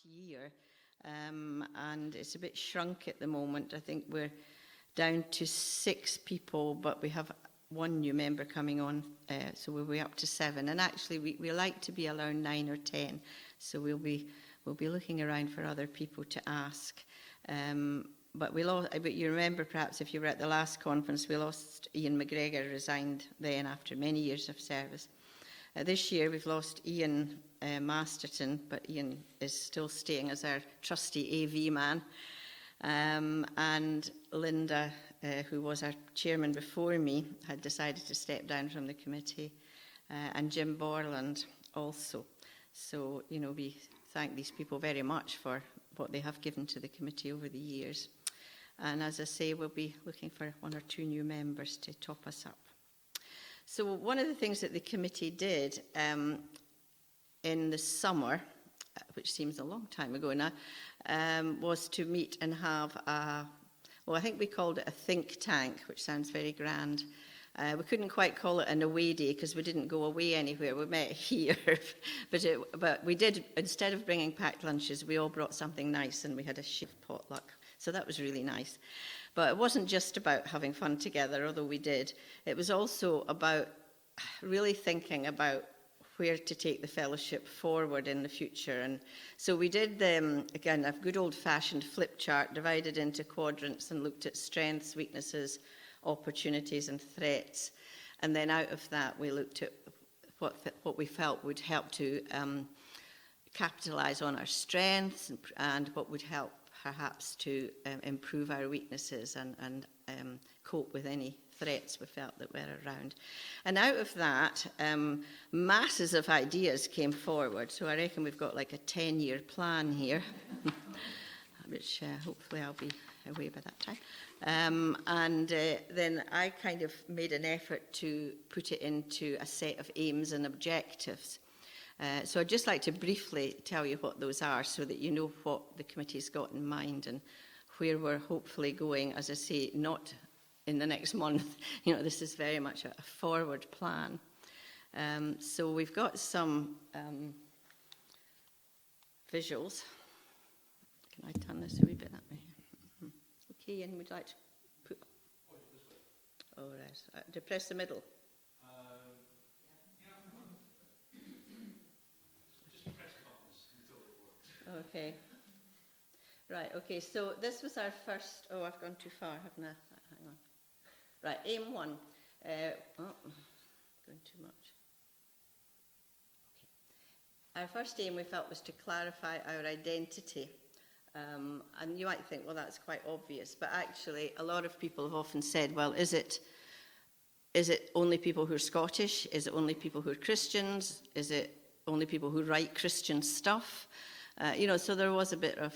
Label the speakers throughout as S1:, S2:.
S1: year, and it's a bit shrunk at the moment. I think we're down to 6 people, but we have one new member coming on, so we'll be up to 7. And actually, we like to be around 9 or 10, so we'll be looking around for other people to ask. But you remember, perhaps, if you were at the last conference, we lost Ian McGregor, resigned then after many years of service. This year, we've lost Ian Masterton, but Ian is still staying as our trusty AV man. And Linda, who was our chairman before me, had decided to step down from the committee, and Jim Borland also. So, we thank these people very much for what they have given to the committee over the years. And as I say, we'll be looking for 1 or 2 new members to top us up. So one of the things that the committee did in the summer, which seems a long time ago now, was to meet and have I think we called it a think tank, which sounds very grand. We couldn't quite call it an away day because we didn't go away anywhere. We met here, but we did, instead of bringing packed lunches, we all brought something nice and we had a shift potluck. So that was really nice. But it wasn't just about having fun together, although we did. It was also about really thinking about where to take the fellowship forward in the future. And so we did, again, a good old-fashioned flip chart divided into quadrants and looked at strengths, weaknesses, opportunities and threats. And then out of that, we looked at what we felt would help to capitalise on our strengths and what would help perhaps to improve our weaknesses and cope with any threats we felt that were around. And out of that, masses of ideas came forward. So I reckon we've got like a 10-year plan here, which hopefully I'll be away by that time. And then I kind of made an effort to put it into a set of aims and objectives. So I'd just like to briefly tell you what those are so that you know what the committee's got in mind and where we're hopefully going, as I say, not in the next month. This is very much a forward plan. So we've got some visuals. Can I turn this a wee bit that way? Okay, and we'd like to put... Oh, right. Depress the middle. Okay. Right, okay, so this was our first... Oh, I've gone too far, haven't I? Hang on. Right, aim 1. Going too much. Okay. Our first aim, we felt, was to clarify our identity. And you might think, well, that's quite obvious. But actually, a lot of people have often said, well, is it only people who are Scottish? Is it only people who are Christians? Is it only people who write Christian stuff? So there was a bit of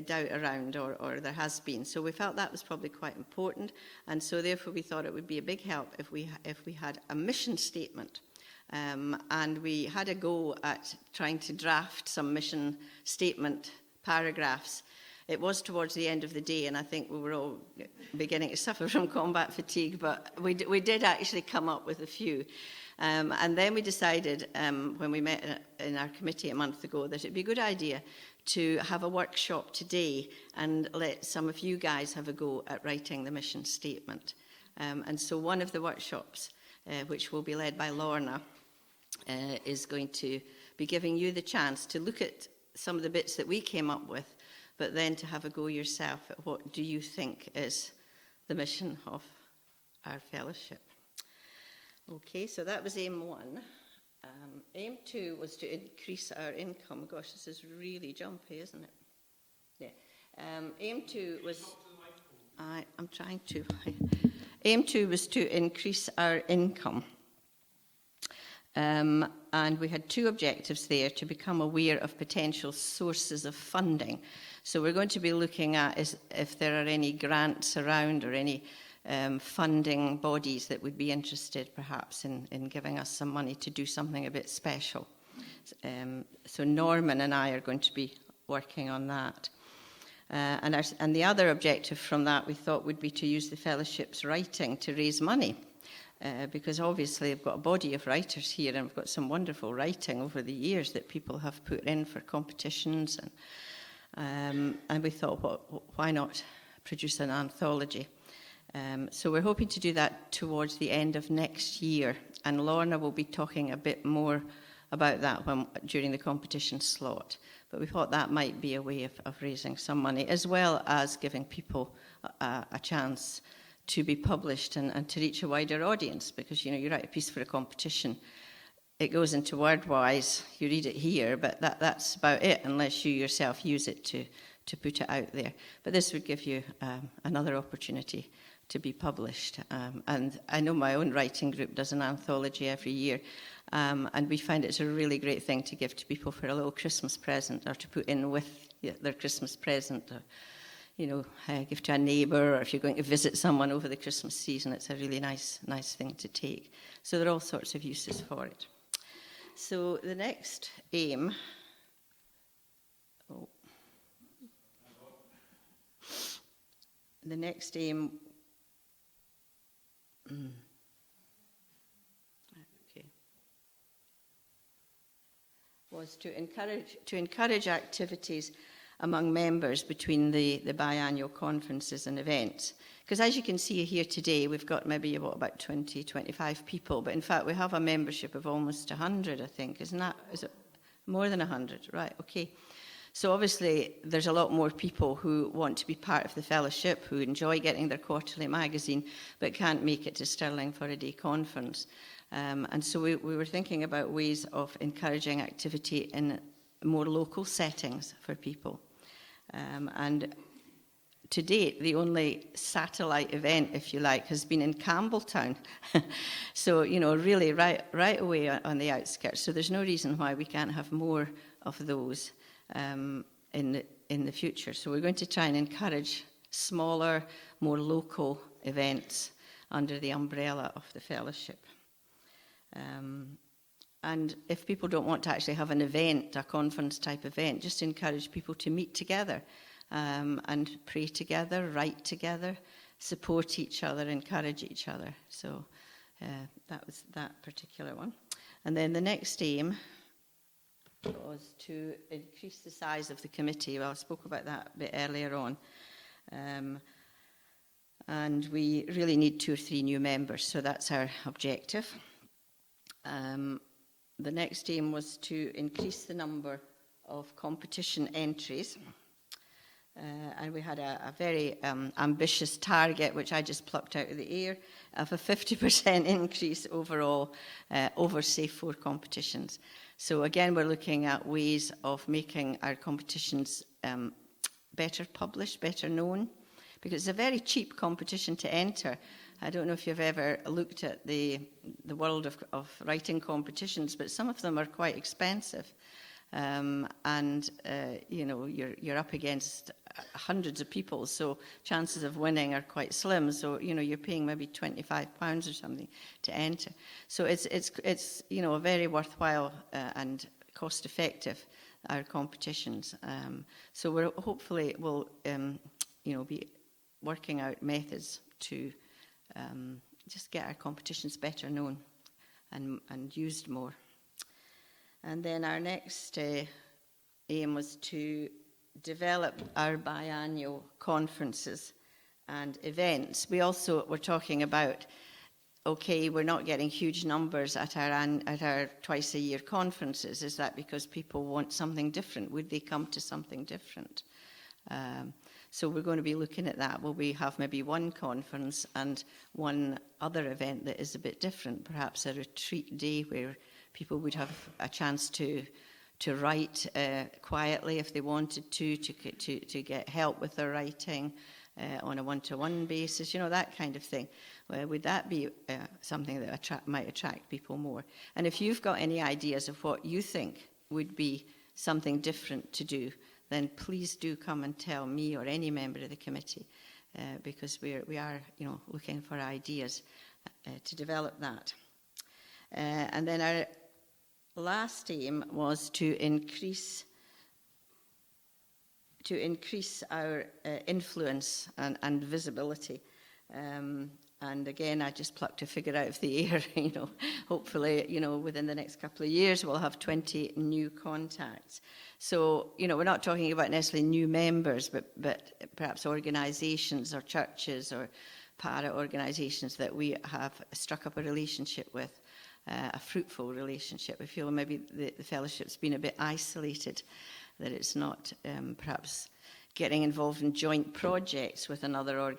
S1: doubt around, or there has been. So we felt that was probably quite important. And so therefore we thought it would be a big help if we had a mission statement. And we had a go at trying to draft some mission statement paragraphs. It was towards the end of the day, and I think we were all beginning to suffer from combat fatigue, but we did actually come up with a few. And then we decided, when we met in our committee a month ago, that it'd be a good idea to have a workshop today and let some of you guys have a go at writing the mission statement. And so one of the workshops, which will be led by Lorna, is going to be giving you the chance to look at some of the bits that we came up with, but then to have a go yourself at what do you think is the mission of our fellowship. Okay, so that was aim 1. Aim 2 was to increase our income. Gosh, this is really jumpy, isn't it? Yeah. Aim 2 was... I'm trying to. Aim 2 was to increase our income. And we had 2 objectives there: to become aware of potential sources of funding. So we're going to be looking at if there are any grants around or any funding bodies that would be interested perhaps in giving us some money to do something a bit special. So Norman and I are going to be working on that. And the other objective from that we thought would be to use the fellowship's writing to raise money. because obviously we've got a body of writers here, and we've got some wonderful writing over the years that people have put in for competitions, and we thought, well, why not produce an anthology? So we're hoping to do that towards the end of next year, and Lorna will be talking a bit more about that during the competition slot. But we thought that might be a way of raising some money, as well as giving people a chance to be published and to reach a wider audience, because you write a piece for a competition, it goes into Wordwise, you read it here, but that's about it, unless you yourself use it to put it out there. But this would give you another opportunity to be published. And I know my own writing group does an anthology every year, and we find it's a really great thing to give to people for a little Christmas present, or to put in with their Christmas present, or give to a neighbour, or if you're going to visit someone over the Christmas season, it's a really nice thing to take. So there are all sorts of uses for it. So the next aim... The next aim... was to encourage activities among members between the biannual conferences and events. Because as you can see here today, we've got maybe about 20, 25 people, but in fact we have a membership of almost 100, I think. Is it more than 100? Right, okay. So obviously there's a lot more people who want to be part of the fellowship, who enjoy getting their quarterly magazine, but can't make it to Stirling for a day conference. And so we were thinking about ways of encouraging activity in more local settings for people. And to date, the only satellite event, if you like, has been in Campbelltown. So, really right away on the outskirts. So there's no reason why we can't have more of those in the future. So we're going to try and encourage smaller, more local events under the umbrella of the fellowship. And if people don't want to actually have an event, a conference type event, just encourage people to meet together and pray together, write together, support each other, encourage each other. So that was that particular one. And then the next aim was to increase the size of the committee. Well, I spoke about that a bit earlier on. And we really need 2 or 3 new members, so that's our objective. The next aim was to increase the number of competition entries. And we had a very ambitious target, which I just plucked out of the air, of a 50% increase overall over, say, 4 competitions. So again, we're looking at ways of making our competitions better published, better known, because it's a very cheap competition to enter. I don't know if you've ever looked at the world of writing competitions, but some of them are quite expensive. You're up against hundreds of people, so chances of winning are quite slim. So, you're paying maybe £25 or something to enter. So it's a very worthwhile and cost-effective, our competitions. So we're hopefully will be working out methods to just get our competitions better known and used more. And then our next aim was to develop our biannual conferences and events. We also were talking about, okay, we're not getting huge numbers at our twice-a-year conferences. Is that because people want something different? Would they come to something different? So we're going to be looking at that. Will we have maybe one conference and one other event that is a bit different, perhaps a retreat day where people would have a chance to write quietly if they wanted to get help with their writing on a one-to-one basis, that kind of thing. Well, would that be something that might attract people more? And if you've got any ideas of what you think would be something different to do, then please do come and tell me or any member of the committee, because we are looking for ideas to develop that. And then our last aim was to increase our influence and visibility. And again, I just plucked a figure out of the air, hopefully, within the next couple of years, we'll have 20 new contacts. So, we're not talking about necessarily new members, but perhaps organisations or churches or para-organisations that we have struck up a relationship with, a fruitful relationship. We feel maybe the fellowship's been a bit isolated, that it's not perhaps getting involved in joint projects with another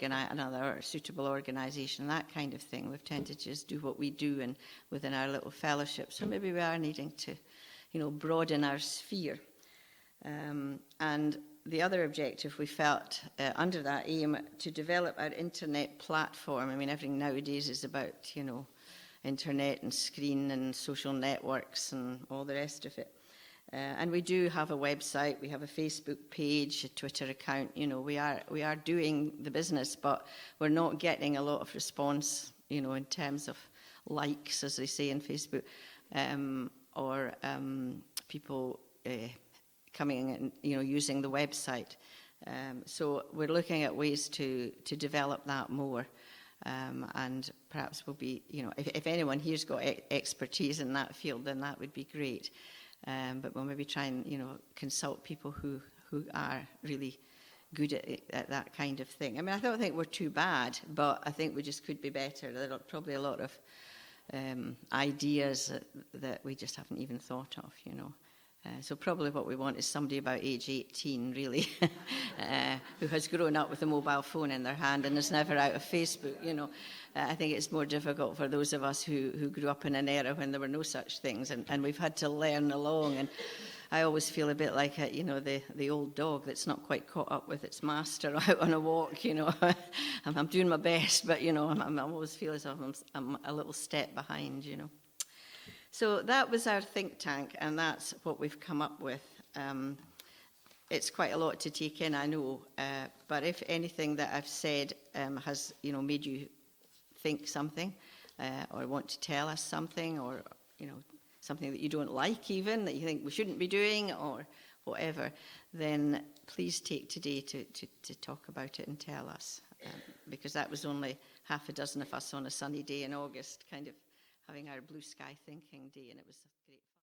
S1: suitable organisation, that kind of thing. We've tended to just do what we do and within our little fellowship. So maybe we are needing to, broaden our sphere. And the other objective we felt under that aim to develop our internet platform. I mean, everything nowadays is about, internet and screen and social networks and all the rest of it. And we do have a website, we have a Facebook page, a Twitter account. We are doing the business, but we're not getting a lot of response, in terms of likes, as they say in Facebook, or people coming and using the website. So we're looking at ways to develop that more. And perhaps we'll be, if anyone here's got expertise in that field, then that would be great. But we'll maybe try and, consult people who are really good at that kind of thing. I mean, I don't think we're too bad, but I think we just could be better. There are probably a lot of ideas that we just haven't even thought of, So probably what we want is somebody about age 18, really, who has grown up with a mobile phone in their hand and is never out of Facebook, I think it's more difficult for those of us who grew up in an era when there were no such things, and we've had to learn along. And I always feel a bit like, the old dog that's not quite caught up with its master out on a walk, I'm doing my best, but, I always feel as if I'm a little step behind, So that was our think tank, and that's what we've come up with. It's quite a lot to take in, I know, but if anything that I've said has, made you think something, or want to tell us something, or, something that you don't like even, that you think we shouldn't be doing, or whatever, then please take today to talk about it and tell us, because that was only half a dozen of us on a sunny day in August, kind of having our blue sky thinking day, and it was great fun.